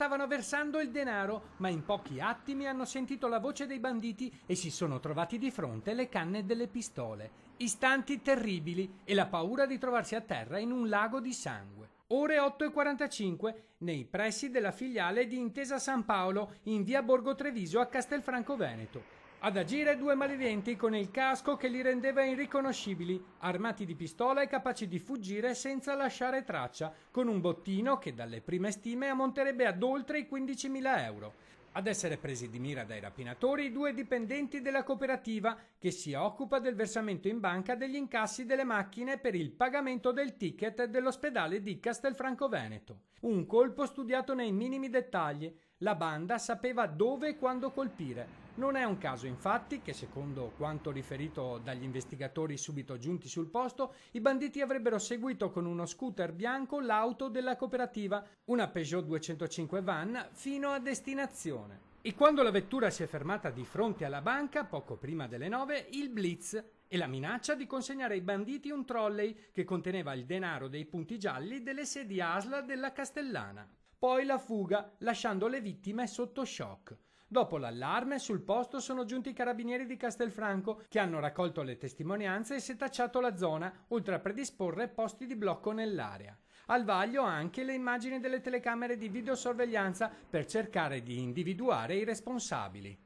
stavano versando il denaro, ma in pochi attimi hanno sentito la voce dei banditi e si sono trovati di fronte le canne delle pistole. Istanti terribili e la paura di trovarsi a terra in un lago di sangue. Ore 8:45 nei pressi della filiale di Intesa San Paolo in via Borgo Treviso a Castelfranco Veneto. Ad agire due malviventi con il casco che li rendeva irriconoscibili, armati di pistola e capaci di fuggire senza lasciare traccia, con un bottino che dalle prime stime ammonterebbe ad oltre i 15.000 euro. Ad essere presi di mira dai rapinatori due dipendenti della cooperativa che si occupa del versamento in banca degli incassi delle macchine per il pagamento del ticket dell'ospedale di Castelfranco Veneto. Un colpo studiato nei minimi dettagli. La banda sapeva dove e quando colpire. Non è un caso infatti che, secondo quanto riferito dagli investigatori subito giunti sul posto, i banditi avrebbero seguito con uno scooter bianco l'auto della cooperativa, una Peugeot 205 Van, fino a destinazione. E quando la vettura si è fermata di fronte alla banca, poco prima delle 9, il blitz e la minaccia di consegnare ai banditi un trolley che conteneva il denaro dei punti gialli delle sedi ASL della Castellana. Poi la fuga, lasciando le vittime sotto shock. Dopo l'allarme, sul posto sono giunti i carabinieri di Castelfranco che hanno raccolto le testimonianze e setacciato la zona, oltre a predisporre posti di blocco nell'area. Al vaglio anche le immagini delle telecamere di videosorveglianza per cercare di individuare i responsabili.